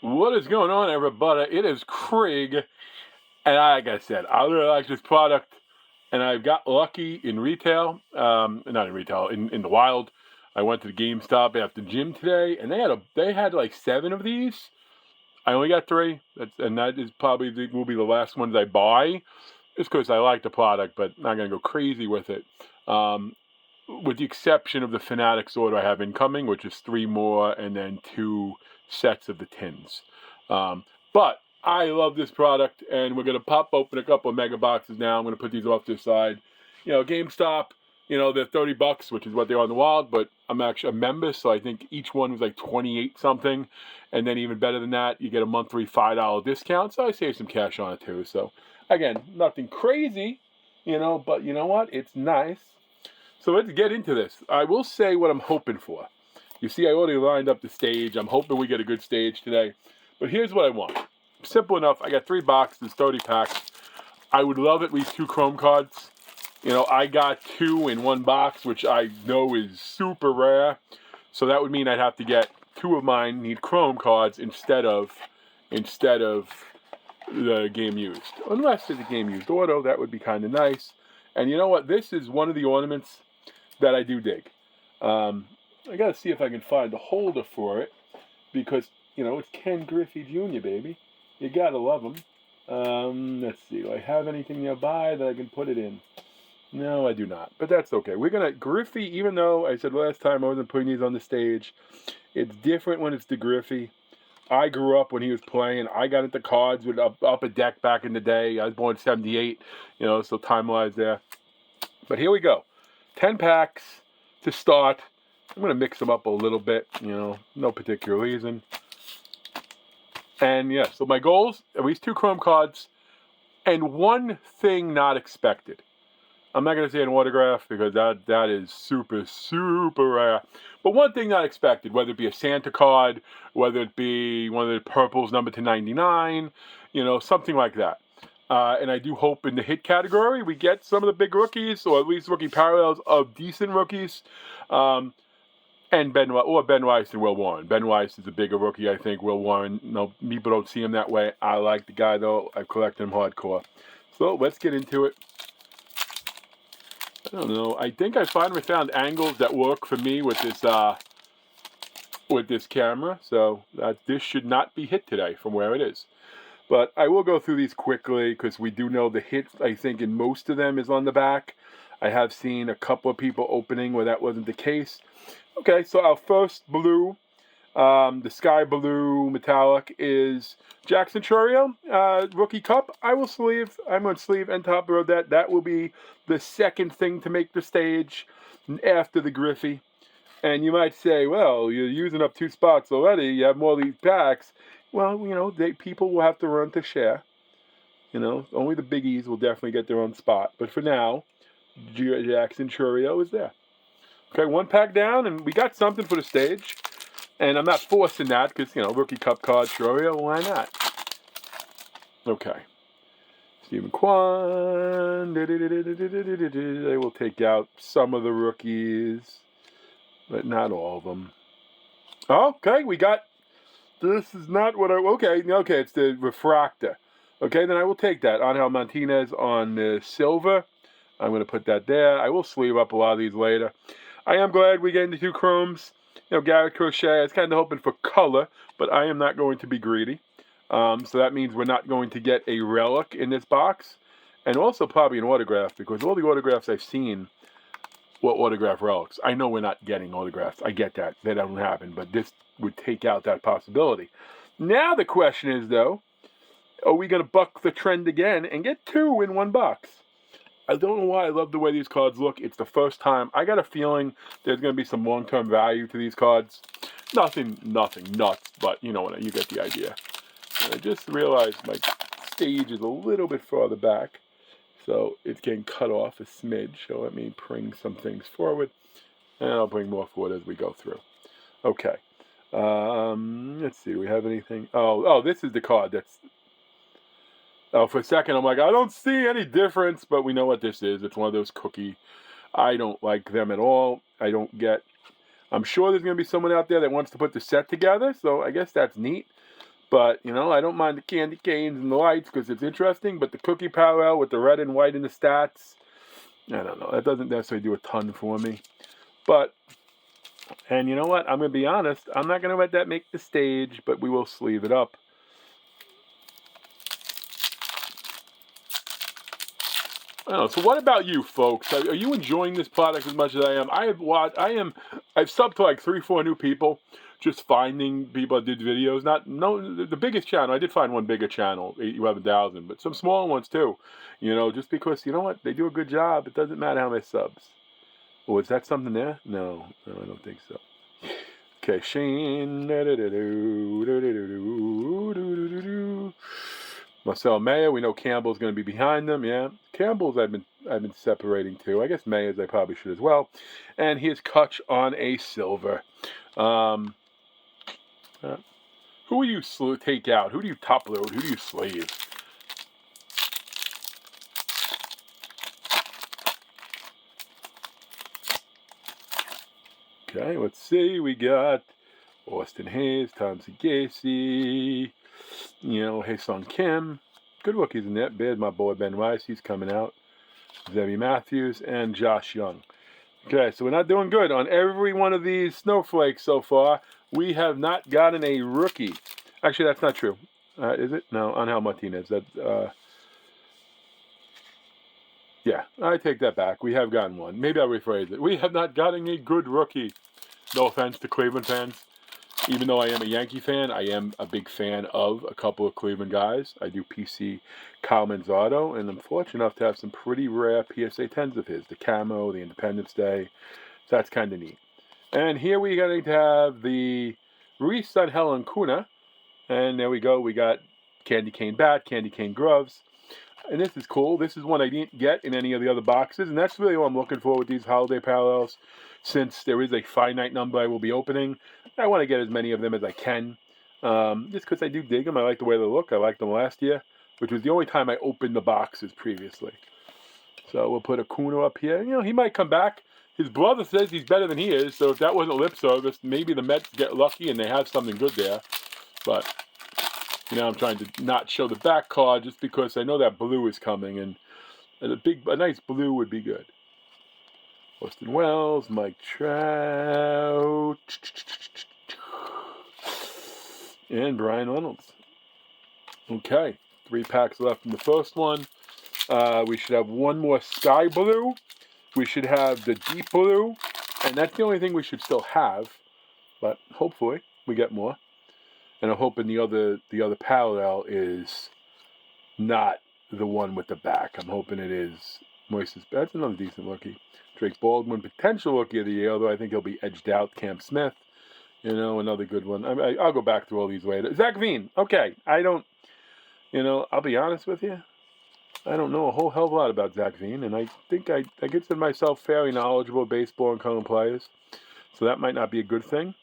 What is going on, everybody? It is Craig, and like I said, I really like this product, and I've got lucky in retail, not in retail, in the wild. I went to the GameStop after gym today, and they had like 7 of these. I only got 3, and that is probably will be the last ones I buy, just because I like the product, but not gonna go crazy with it. With the exception of the Fanatics order I have incoming, which is 3 more and then 2 sets of the tins. But I love this product, and we're going to pop open a couple of mega boxes now. I'm going to put these off to the side. GameStop, they're $30, which is what they are in the wild, but I'm actually a member, so I think each one was like 28 something. And then even better than that, you get a monthly $5 discount, so I save some cash on it too. So again, nothing crazy, but you know what? It's nice. So let's get into this. I will say what I'm hoping for. You see, I already lined up the stage. I'm hoping we get a good stage today. But here's what I want. Simple enough. I got 3 boxes, 30 packs. I would love at least 2 Chrome cards. I got 2 in 1 box, which I know is super rare. So that would mean I'd have to get 2 of mine need Chrome cards instead of the game used. Unless it's a game used auto, that would be kind of nice. And you know what? This is one of the ornaments that I do dig. I got to see if I can find a holder for it because, it's Ken Griffey Jr., baby. You got to love him. Let's see. Do I have anything nearby that I can put it in? No, I do not. But that's okay. We're going to... Griffey, even though I said last time I wasn't putting these on the stage, it's different when it's the Griffey. I grew up when he was playing. I got into cards with up a deck back in the day. I was born in 78, so time-wise there. But here we go. 10 packs to start. I'm going to mix them up a little bit, no particular reason. And yeah, so my goals, at least 2 Chrome cards, and 1 thing not expected. I'm not going to say an autograph because that is super, super rare. But 1 thing not expected, whether it be a Santa card, whether it be one of the purples numbered to 99, something like that. And I do hope in the hit category we get some of the big rookies, or at least rookie parallels of decent rookies. And Ben Weiss and Will Warren. Ben Weiss is a bigger rookie, I think. Will Warren, people don't see him that way. I like the guy, though. I've collected him hardcore. So let's get into it. I don't know. I think I finally found angles that work for me with this camera. So this should not be hit today from where it is. But I will go through these quickly because we do know the hit, I think, in most of them is on the back. I have seen a couple of people opening where that wasn't the case. Okay, so our first blue, the sky blue metallic, is Jackson Chourio, Rookie Cup. I'm going to sleeve and top load that. That will be the second thing to make the stage after the Griffey. And you might say, well, you're using up 2 spots already. You have more of these packs. Well, people will have to run to share. Only the biggies will definitely get their own spot. But for now, Jackson Chourio is there. Okay, 1 pack down, and we got something for the stage. And I'm not forcing that because, Rookie Cup card, Chourio, why not? Okay. Stephen Kwan. They will take out some of the rookies, but not all of them. Okay, we got... This is not what I... Okay, it's the refractor. Okay, then I will take that. Angel Martinez on the silver. I'm going to put that there. I will sleeve up a lot of these later. I am glad we get into 2 chromes. Garrett Crochet, I was kind of hoping for color, but I am not going to be greedy. So that means we're not going to get a relic in this box. And also probably an autograph, because all the autographs I've seen were autograph relics. I know we're not getting autographs. I get that. That doesn't happen. But this would take out that possibility. Now the question is, though, are we going to buck the trend again and get 2 in 1 box? I don't know why I love the way these cards look. It's the first time. I got a feeling there's going to be some long-term value to these cards. Nothing nuts, but you get the idea. And I just realized my stage is a little bit farther back, so it's getting cut off a smidge. So let me bring some things forward, and I'll bring more forward as we go through. Okay. Let's see. Do we have anything? Oh, this is the card that's... Oh, for a second, I'm like, I don't see any difference, but we know what this is. It's one of those cookie. I don't like them at all. I'm sure there's going to be someone out there that wants to put the set together, so I guess that's neat. But, you know, I don't mind the candy canes and the lights because it's interesting. But the cookie parallel with the red and white in the stats, I don't know. That doesn't necessarily do a ton for me. But, and you know what? I'm going to be honest. I'm not going to let that make the stage, but we will sleeve it up. I don't know. So what about you, folks? Are you enjoying this product as much as I am? I've subbed to like 3-4 new people, just finding people that did videos. The biggest channel. I did find one bigger channel, 11,000, but some small ones too. You know, just because you know what, they do a good job. It doesn't matter how many subs. Oh, is that something there? No, I don't think so. Okay, Shane. Marcel Mayer, we know Campbell's going to be behind them. Yeah, Campbell's I've been separating too. I guess Mayer's I probably should as well. And here's Kutch on a silver. Who do you take out? Who do you top load? Who do you slave? Okay, let's see. We got Austin Hayes, Tom Segasi, you know, Haesung Kim. Good rookies in that bid. My boy Ben Rice, he's coming out. Zebby Matthews and Josh Young. Okay, so we're not doing good on every one of these snowflakes so far. We have not gotten a rookie. Actually, that's not true. Is it? No, Angel Martinez. Yeah, I take that back. We have gotten one. Maybe I'll rephrase it. We have not gotten a good rookie. No offense to Cleveland fans. Even though I am a Yankee fan, I am a big fan of a couple of Cleveland guys. I do PC Kyle Manzardo, and I'm fortunate enough to have some pretty rare PSA 10s of his. The Camo, the Independence Day. So that's kind of neat. And here we're going to have the Reese on Helen Kuna. And there we go. We got Candy Cane Bat, Candy Cane Gloves. And this is cool. This is one I didn't get in any of the other boxes. And that's really what I'm looking for with these holiday parallels. Since there is a finite number I will be opening, I want to get as many of them as I can. Just because I do dig them. I like the way they look. I liked them last year, which was the only time I opened the boxes previously. So we'll put Acuna up here. You know, he might come back. His brother says he's better than he is. So if that wasn't lip service, maybe the Mets get lucky and they have something good there. But, you know, I'm trying to not show the back card just because I know that blue is coming. And a nice blue would be good. Austin Wells, Mike Trout, and Brian Reynolds. Okay, 3 packs left in the first one. We should have one more sky blue. We should have the deep blue, and that's the only thing we should still have. But hopefully we get more. And I'm hoping the other parallel is not the one with the back. I'm hoping it is Moises. That's another decent rookie. Drake Baldwin, potential rookie of the year, although I think he'll be edged out. Cam Smith, you know, another good one. I'll go back through all these later. Zach Veen, okay. I'll be honest with you. I don't know a whole hell of a lot about Zach Veen, and I think I consider myself fairly knowledgeable of baseball and current players, so that might not be a good thing.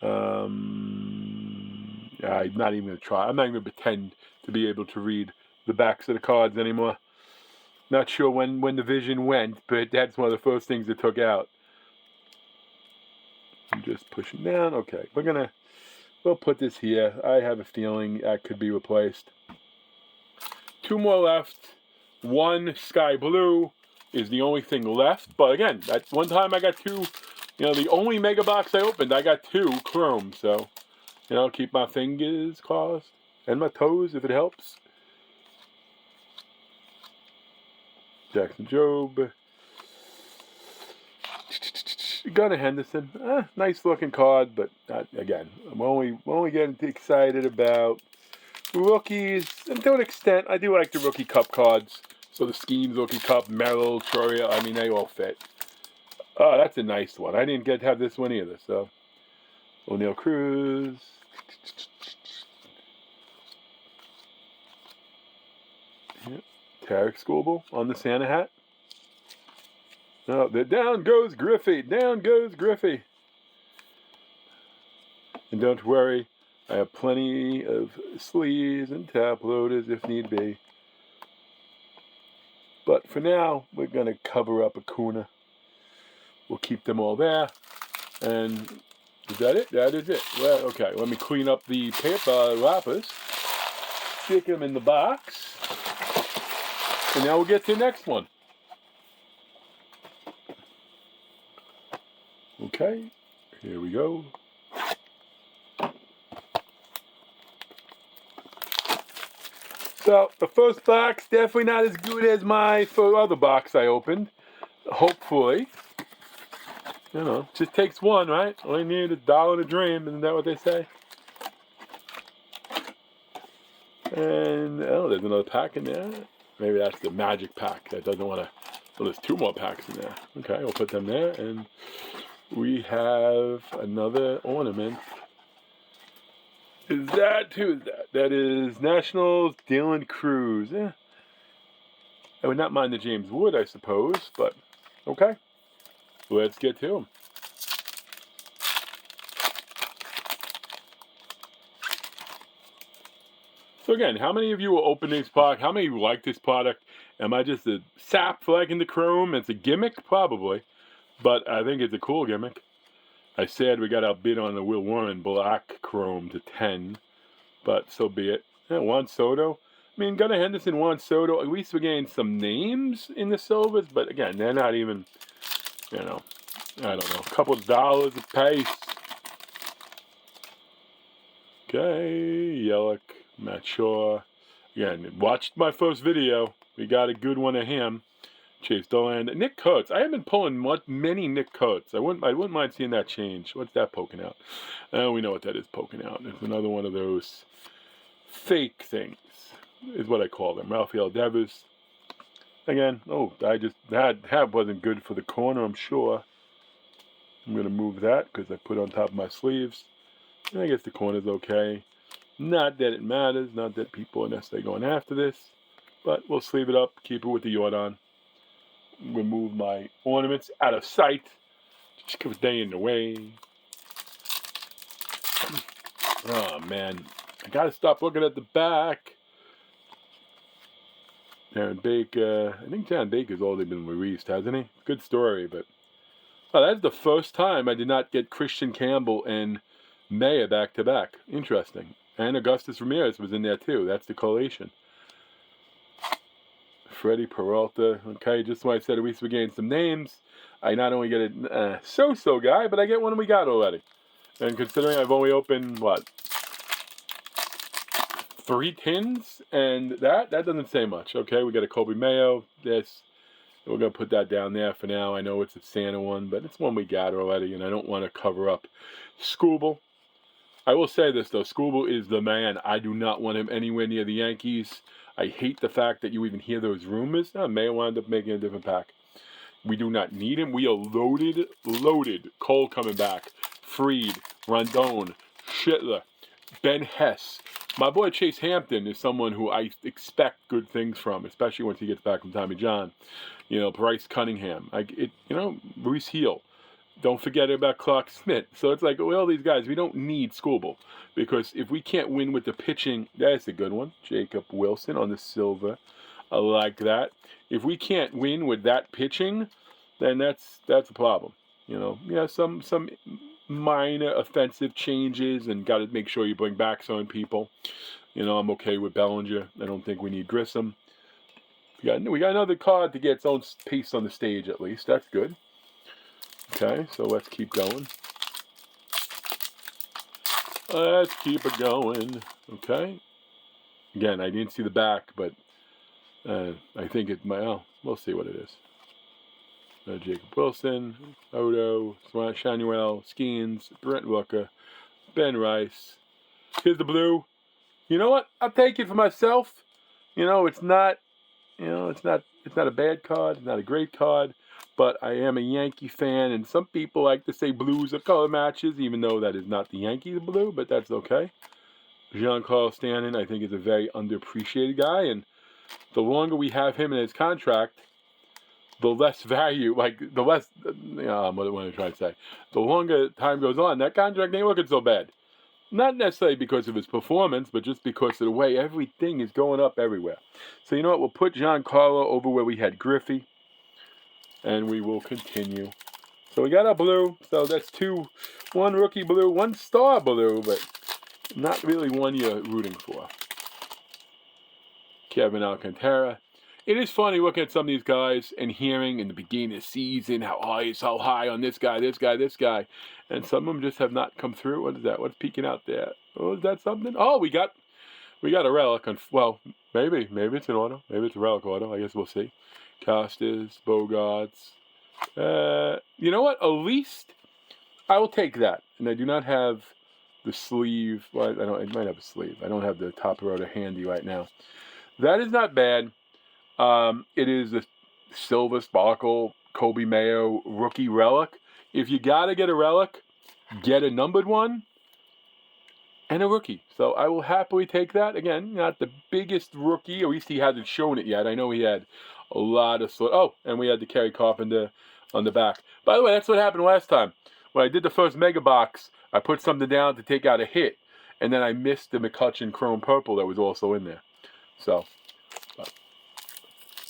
I'm not even going to try. I'm not even going to pretend to be able to read the backs of the cards anymore. Not sure when the vision went, but that's one of the first things it took out. I'm just pushing down. Okay, we'll put this here. I have a feeling that could be replaced. 2 more left. 1 sky blue is the only thing left. But again, that one time I got 2. You know, the only mega box I opened, I got 2 chrome. So, you know, keep my fingers crossed and my toes if it helps. Jackson Jobe. Gunnar Henderson. Nice looking card, but again, I'm only getting excited about rookies. And to an extent, I do like the rookie cup cards. So the Skeens rookie cup, Merrill, Troria, I mean, they all fit. Oh, that's a nice one. I didn't get to have this one either. So O'Neal Cruz. Yep. Tarek Skubal on the Santa hat. Oh, down goes Griffey. Down goes Griffey. And don't worry, I have plenty of sleeves and tap loaders if need be. But for now, we're going to cover up Acuna. We'll keep them all there. And Is that it? That is it. Well, okay, let me clean up the paper wrappers. Stick them in the box. And now we'll get to the next one. Okay, here we go. So, the first box, definitely not as good as my other box I opened. Hopefully. You know, just takes one, right? Only need $1 to dream, isn't that what they say? And, oh, there's another pack in there. Maybe that's the magic pack that doesn't want to... Well, there's 2 more packs in there. Okay, we'll put them there, and we have another ornament. Who's that? That is Nationals Dylan Cruz. Yeah. I would not mind the James Wood, I suppose, but okay. Let's get to him. So again, how many of you will open this product? How many of you like this product? Am I just a sap for liking the chrome? It's a gimmick? Probably. But I think it's a cool gimmick. I said we got outbid on the Will Warren black chrome to 10. But so be it. Yeah, Juan Soto. I mean, Gunnar Henderson, Juan Soto. At least we're getting some names in the silvers. But again, they're not even, you know, I don't know, a couple of dollars a piece. Okay, Yelich, Matt Shaw. Again, watched my first video. We got a good one of him. Chase Dolan. Nick Kurtz. I haven't been pulling many Nick Kurtz. I wouldn't mind seeing that change. What's that poking out? We know what that is poking out. It's another one of those fake things, is what I call them. Rafael Devers. Again, that wasn't good for the corner, I'm sure. I'm going to move that because I put it on top of my sleeves. I guess the corner's okay. Not that it matters, not that people are necessarily going after this, but we'll sleeve it up, keep it with the Jordan. Remove my ornaments out of sight, just because they in the way. Oh man, I gotta stop looking at the back. Aaron Baker, I think Aaron Baker's already been released, hasn't he? Good story, but that's the first time I did not get Christian Campbell and Maya back to back. Interesting. And Augustus Ramirez was in there too. That's the collation. Freddie Peralta. Okay, just when I said at least we gained some names, I not only get a so-so guy, but I get one we got already. And considering I've only opened, 3 tins? And that doesn't say much. Okay, we got a Kobe Mayo. This. We're going to put that down there for now. I know it's a Santa one, but it's one we got already, and I don't want to cover up Skubal. I will say this, though. Skubal is the man. I do not want him anywhere near the Yankees. I hate the fact that you even hear those rumors. I may wind up making a different pack. We do not need him. We are loaded. Cole coming back. Fried, Rondon, Schittler, Ben Hess. My boy Chase Hampton is someone who I expect good things from, especially once he gets back from Tommy John. Bryce Cunningham. Reese Heel. Don't forget about Clark Smith. So it's like, all these guys, we don't need Skubal. Because if we can't win with the pitching, that's a good one. Jacob Wilson on the silver. I like that. If we can't win with that pitching, then that's a problem. Some minor offensive changes, and got to make sure you bring back some people. I'm okay with Bellinger. I don't think we need Grissom. We got another card to get its own piece on the stage, at least. That's good. Okay, so let's keep going. Let's keep it going. Okay. Again, I didn't see the back, but I think we'll see what it is. Jacob Wilson, Odo, Shanuel, Skeens, Brent Rooker, Ben Rice. Here's the blue. You know what? I'll take it for myself. It's not a bad card. It's not a great card. But I am a Yankee fan, and some people like to say blues are color matches, even though that is not the Yankees blue, but that's okay. Giancarlo Stanton, I think, is a very underappreciated guy, and the longer we have him in his contract, the less value, what am I trying to say? The longer time goes on, that contract ain't looking so bad. Not necessarily because of his performance, but just because of the way everything is going up everywhere. So you know what? We'll put Giancarlo over where we had Griffey, and we will continue So we got a blue. So that's one rookie blue, one star blue, but not really one you're rooting for. Kevin Alcantara. It is funny looking at some of these guys and hearing in the beginning of the season how high on this guy, and some of them just have not come through. What is that? What's peeking out there? Oh, is that something? Oh, we got a relic. Well, maybe it's an auto. Maybe it's a relic auto. I guess we'll see. Costas, Bogarts. You know what? At least I will take that. And I do not have the sleeve. Well, I might have a sleeve. I don't have the top rotor handy right now. That is not bad. It is the Silver Sparkle Kobe Mayo rookie relic. If you gotta get a relic, get a numbered one and a rookie. So I will happily take that. Again, not the biggest rookie. At least he hasn't shown it yet. I know he had a lot of and we had the Kerry Carpenter on the back. By the way, that's what happened last time. When I did the first mega box, I put something down to take out a hit, and then I missed the McCutcheon Chrome Purple that was also in there. So,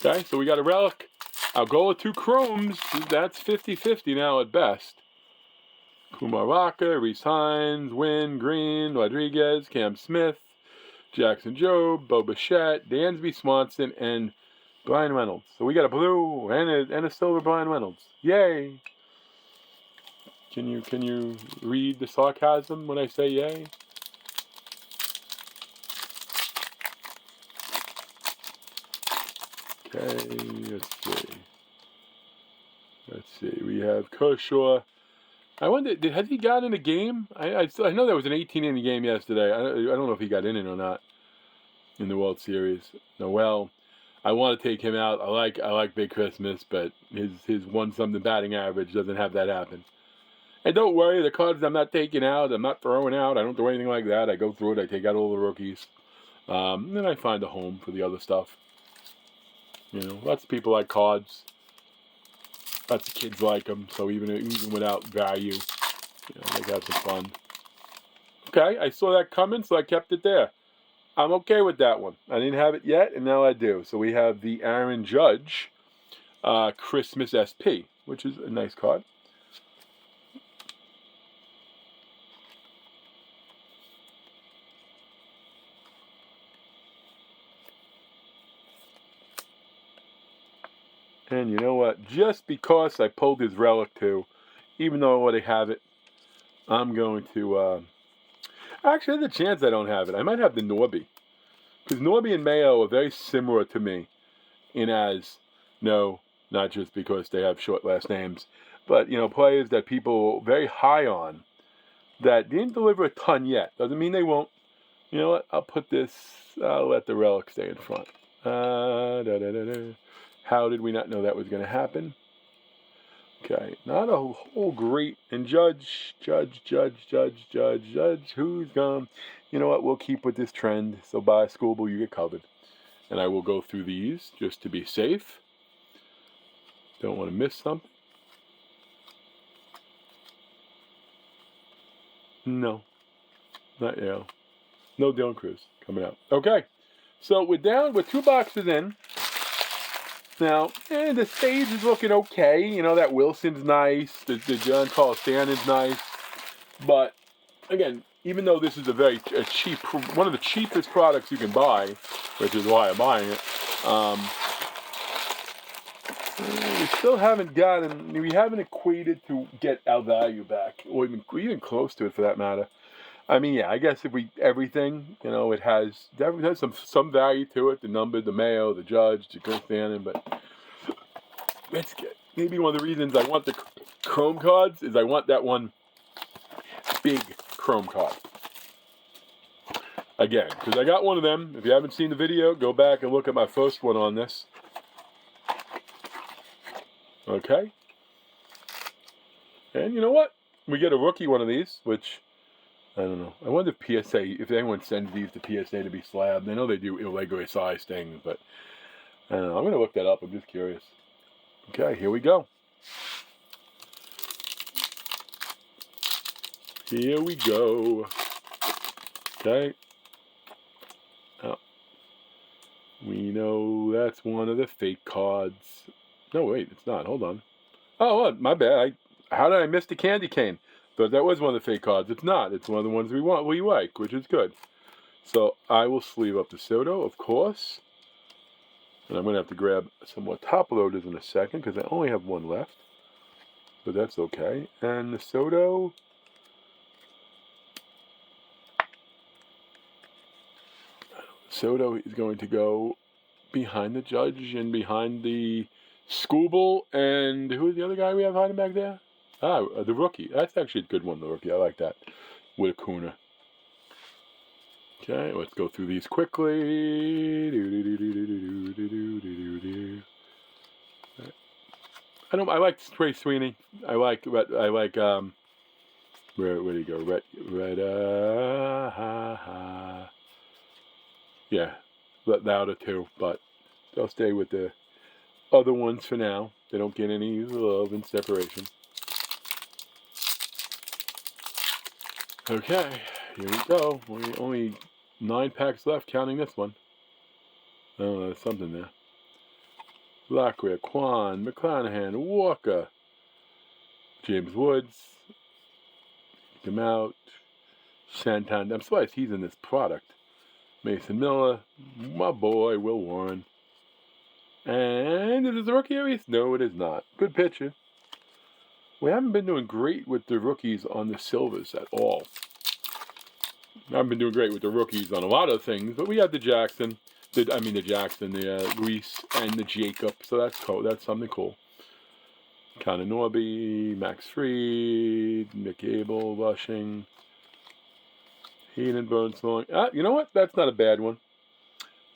okay, so we got a relic. I'll go with 2 chromes. That's 50-50 now at best. Kumar Rocker, Reese Hines, Wynn, Green, Rodriguez, Cam Smith, Jackson Jobe, Bo Bichette, Dansby Swanson, and Brian Reynolds. So we got a blue and a silver Brian Reynolds. Yay! Can you read the sarcasm when I say yay? Okay, let's see. We have Kershaw. I wonder, has he got in a game? I know there was an 18-inning game yesterday. I don't know if he got in it or not in the World Series. Noel, I want to take him out. I like Big Christmas, but his 1-something batting average doesn't have that happen. And don't worry, the cards I'm not taking out, I'm not throwing out. I don't do anything like that. I go through it. I take out all the rookies. Then I find a home for the other stuff. You know, lots of people like cards. Lots of kids like them. So even without value, you know, they got some fun. Okay, I saw that coming, so I kept it there. I'm okay with that one. I didn't have it yet, and now I do. So we have the Aaron Judge Christmas SP, which is a nice card. And you know what? Just because I pulled his relic too, even though I already have it, I'm going to... Actually, there's a chance I don't have it. I might have the Norby. Because Norby and Mayo are very similar to me. No, not just because they have short last names, but, you know, players that people are very high on that didn't deliver a ton yet. Doesn't mean they won't. You know what? I'll let the relic stay in front. How did we not know that was going to happen? Okay, not a whole great. And Judge, who's gone? You know what? We'll keep with this trend. So by Schoolboy, you get covered. And I will go through these just to be safe. Don't want to miss something. No, not yet. No Dylan Cruz coming out. Okay, so we're down. We're 2 boxes in. Now, the stage is looking okay. You know, that Wilson's nice. The John Carl Stanton's nice. But, again, even though this is a cheap, one of the cheapest products you can buy, which is why I'm buying it, we still haven't we haven't equated to get our value back, or even close to it for that matter. I mean, yeah, I guess if everything, you know, it definitely has some value to it. The number, the Mayo, the Judge, the Chris Stanton, but it's good. Maybe one of the reasons I want the Chrome cards is I want that one big Chrome card. Again, because I got one of them. If you haven't seen the video, go back and look at my first one on this. Okay. And you know what? We get a rookie one of these, which... I don't know. I wonder if anyone sends these to PSA to be slabbed. I know they do irregular size things, but I don't know. I'm going to look that up. I'm just curious. Okay, here we go. Here we go. Okay. Oh. We know that's one of the fake cards. No, wait, it's not. Hold on. Oh, my bad. How did I miss the candy cane? Thought that was one of the fake cards. It's not. It's one of the ones we like, which is good. So I will sleeve up the Soto, of course. And I'm going to have to grab some more top loaders in a second because I only have one left. But that's okay. And the Soto... Soto is going to go behind the Judge and behind the Skubal. And who's the other guy we have hiding back there? The rookie. That's actually a good one, the rookie. I like that. With Acuna. Okay, let's go through these quickly. I like Trey Sweeney. Where do you go? Yeah, Lauda too, but I'll stay with the other ones for now. They don't get any love and separation. Okay, here we go. Only 9 packs left, counting this one. Oh, there's something there. Lockwood, Kwan, McClanahan, Walker, James Woods, come out, Santander. I'm surprised he's in this product. Mason Miller, my boy, Will Warren. And is it the rookie Aries? No, it is not. Good pitcher. We haven't been doing great with the rookies on the silvers at all. I haven't been doing great with the rookies on a lot of things, but we had the Jackson, the Reese, and the Jacob, so that's cool. That's something cool. Connor Norby, Max Fried, Nick Abel, Bushing, Heaton, Burnsong. You know what? That's not a bad one.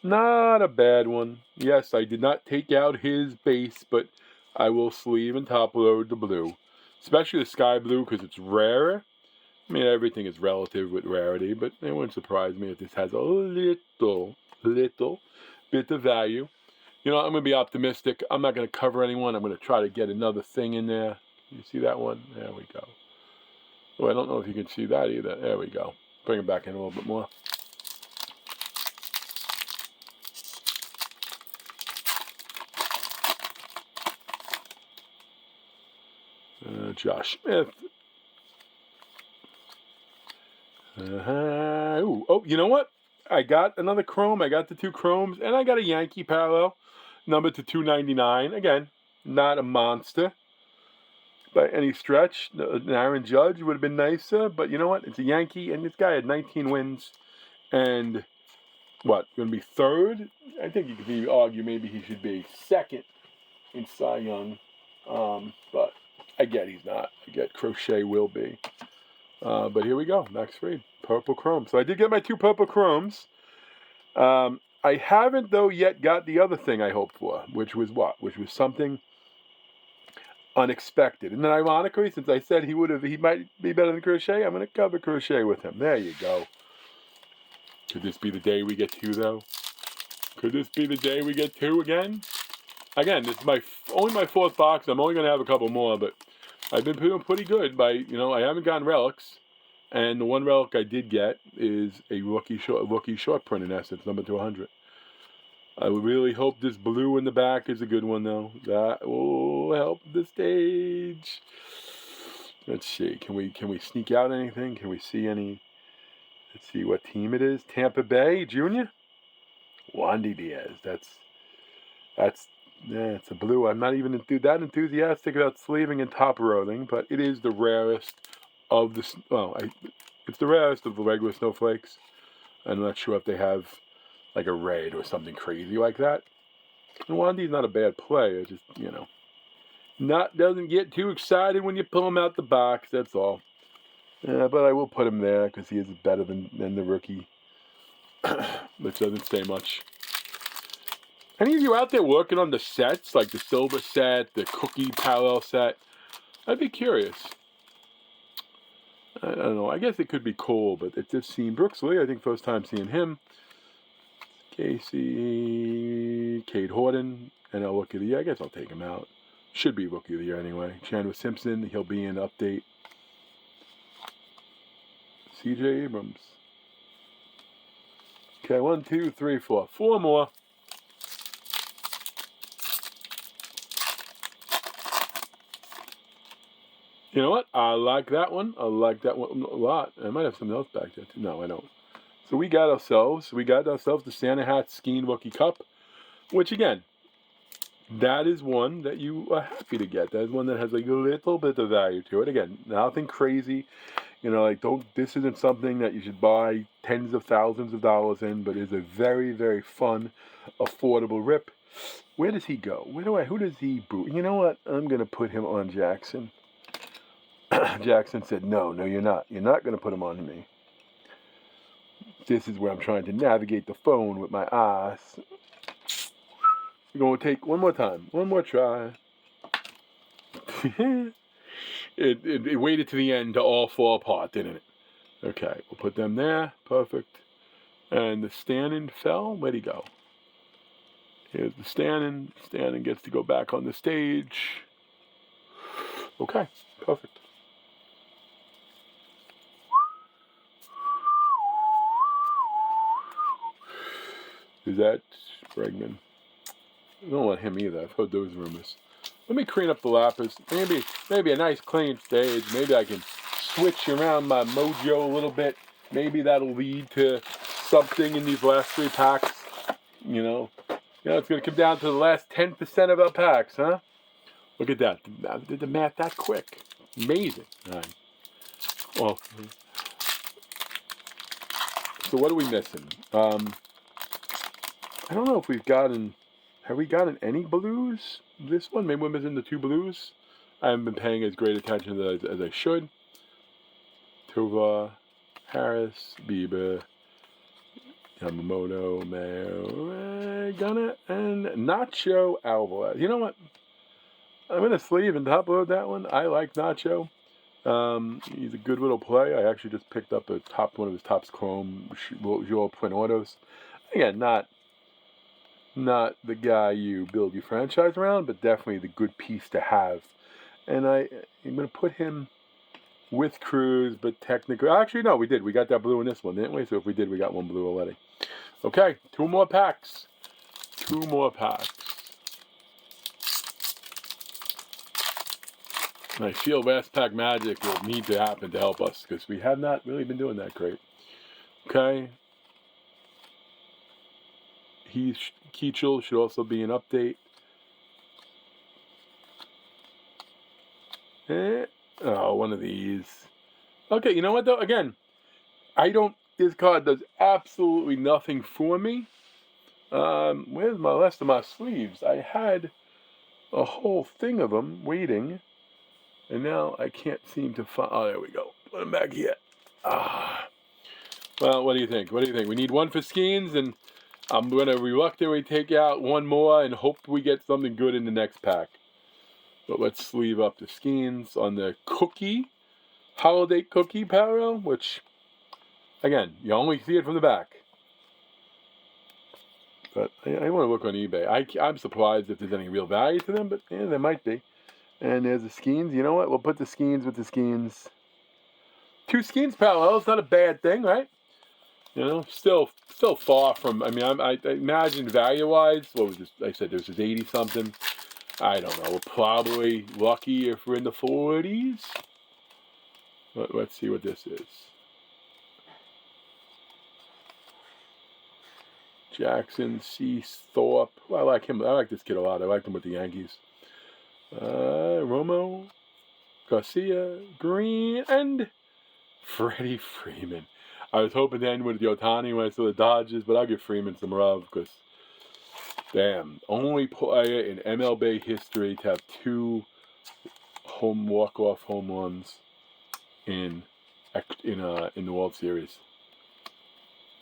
Not a bad one. Yes, I did not take out his base, but I will sleeve and top load the blue. Especially the sky blue because it's rarer. I mean, everything is relative with rarity, but it wouldn't surprise me if this has a little bit of value. You know, I'm going to be optimistic. I'm not going to cover anyone. I'm going to try to get another thing in there. You see that one? There we go. Oh, I don't know if you can see that either. There we go. Bring it back in a little bit more. Josh Smith. Oh, you know what? I got another chrome. I got the 2 chromes, and I got a Yankee parallel, numbered to 299. Again, not a monster by any stretch. An Aaron Judge would have been nicer, but you know what? It's a Yankee, and this guy had 19 wins, and going to be 3rd? I think you could maybe argue maybe he should be 2nd in Cy Young, but I get he's not. I get Crochet will be. But here we go, Max Fried, purple chrome. So I did get my 2 purple chromes. I haven't, though, yet got the other thing I hoped for, which was what? Which was something unexpected. And then ironically, since I said he might be better than Crochet, I'm going to cover Crochet with him. There you go. Could this be the day we get 2, though? Could this be the day we get 2 again? Again, this is only my 4th box. I'm only going to have a couple more, but I've been doing pretty good I haven't gotten relics. And the one relic I did get is a rookie short print in essence, number 200. I really hope this blue in the back is a good one, though. That will help the stage. Let's see. Can we sneak out anything? Can we see any? Let's see what team it is. Tampa Bay Junior. Wandy Diaz. That's it's a blue. I'm not even that enthusiastic about sleeving and top rolling, but it is the rarest of the. It's the rarest of the regular snowflakes. I'm not sure if they have like a raid or something crazy like that. And Wandy's not a bad player, just doesn't get too excited when you pull him out the box. That's all. But I will put him there because he is better than the rookie, which doesn't say much. Any of you out there working on the sets, like the silver set, the cookie parallel set? I'd be curious. I don't know. I guess it could be cool, but it just seemed Brooks Lee. I think first time seeing him. Casey, Cade Horton, and a Rookie of the Year. I guess I'll take him out. Should be Rookie of the Year anyway. Chandler Simpson, he'll be in update. C.J. Abrams. Okay, 1, 2, 3, 4. 4 more. You know what? I like that one. I like that one a lot. I might have something else back there too. No, I don't. So we got ourselves the Santa Hat Skiing Rookie Cup, which again, that is one that you are happy to get. That is one that has a little bit of value to it. Again, nothing crazy. You know, like this isn't something that you should buy tens of thousands of dollars in, but is a very, very fun, affordable rip. Where does he go? Who does he boot? You know what? I'm going to put him on Jackson. Jackson said, no, you're not. You're not going to put him on me. This is where I'm trying to navigate the phone with my eyes. We're going to take one more time. One more try. It waited to the end to all fall apart, didn't it? Okay, we'll put them there. Perfect. And the Stannon fell. Where'd he go? Here's the Stannon. Stannon gets to go back on the stage. Okay, perfect. Is that Bregman? I don't want him either. I've heard those rumors. Let me clean up the lappers. Maybe a nice clean stage. Maybe I can switch around my mojo a little bit. Maybe that'll lead to something in these last 3 packs. You know, it's going to come down to the last 10% of our packs, huh? Look at that. I did the math that quick. Amazing. All right. Well, so what are we missing? I don't know if have we gotten any blues? This one, maybe we're missing the 2 blues. I haven't been paying as great attention as I should. Tova, Harris, Bieber, Yamamoto, Mayo, Gunner, and Nacho Alvarez. You know what? I'm going to sleeve and top load that one. I like Nacho. He's a good little play. I actually just picked up one of his Topps Chrome Joel Twin Autos. Again, not the guy you build your franchise around, but definitely the good piece to have. And I'm going to put him with Cruz, but technically... Actually, no, we did. We got that blue in this one, didn't we? So if we did, we got one blue already. Okay, 2 more packs. 2 more packs. And I feel last pack magic will need to happen to help us, because we have not really been doing that great. Okay. Keachel should also be an update. One of these. Okay, you know what though? Again, this card does absolutely nothing for me. Where's the rest of my sleeves? I had a whole thing of them waiting, and now I can't seem to find. Oh, there we go. Put them back here. Well, what do you think? We need 1 for Skeens, and I'm going to reluctantly take out 1 more and hope we get something good in the next pack. But let's sleeve up the Skeens on the holiday cookie parallel, which, again, you only see it from the back. But I want to look on eBay. I'm surprised if there's any real value to them, but yeah, there might be. And there's the Skeens. You know what? We'll put the Skeens with the Skeens. 2 Skeens parallels, not a bad thing, right? You know, still far from. I mean, I imagine value-wise, what was this? I said this was 80-something. I don't know. We're probably lucky if we're in the 40s. Let's see what this is. Jackson, C. Thorpe. Well, I like him. I like this kid a lot. I liked him with the Yankees. Romo, Garcia, Green, and Freddie Freeman. I was hoping to end with the Ohtani when I saw the Dodgers, but I'll give Freeman some love because, damn, only player in MLB history to have 2 walk-off home runs in the World Series.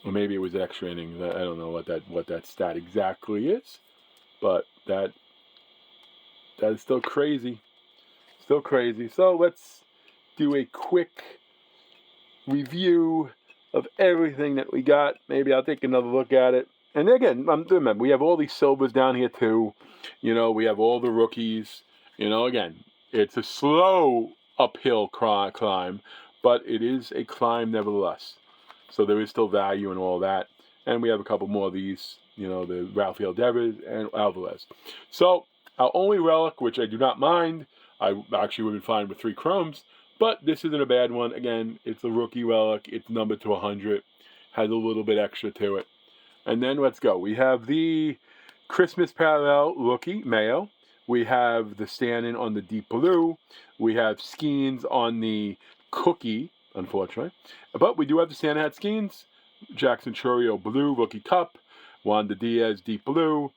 Or maybe it was extra innings. I don't know what that stat exactly is, but that is still crazy. Still crazy. So let's do a quick review of everything that we got. Maybe I'll take another look at it. And again, remember, we have all these silvers down here too. You know, we have all the rookies. You know, again, it's a slow uphill climb, but it is a climb nevertheless. So there is still value in all that. And we have a couple more of these, you know, the Rafael Devers and Alvarez. So our only relic, which I do not mind, I actually would have been fine with 3 chromes, but this isn't a bad one. Again, it's a rookie relic. It's numbered to 100. Has a little bit extra to it. And then let's go. We have the Christmas Parallel rookie, Mayo. We have the Stanton on the Deep Blue. We have Skeens on the Cookie, unfortunately. But we do have the Santa Hat Skeens. Jackson Chourio Blue, Rookie Cup. Wanda Diaz, Deep Blue.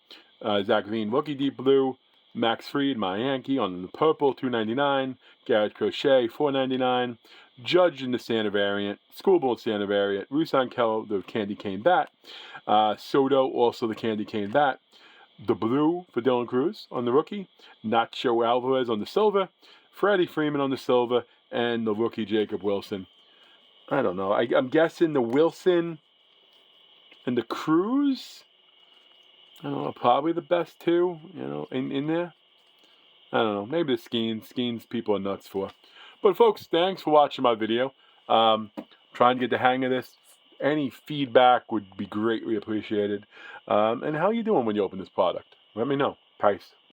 Zach Veen, Rookie Deep Blue. Max Fried, my Yankee, on the Purple, $2.99. Garrett Crochet, $4.99. Judge in the Santa variant. Schoolboy Santa variant. Rusan Keller, the Candy Cane Bat. Soto, also the Candy Cane Bat. The Blue for Dylan Cruz on the rookie. Nacho Alvarez on the silver. Freddie Freeman on the silver. And the rookie Jacob Wilson. I don't know. I'm guessing the Wilson and the Cruz, I don't know, probably the best two, in there. I don't know. Maybe the Skeens. Skeens people are nuts for. But folks, thanks for watching my video. Trying to get the hang of this. Any feedback would be greatly appreciated. And how you doing when you open this product? Let me know. Peace.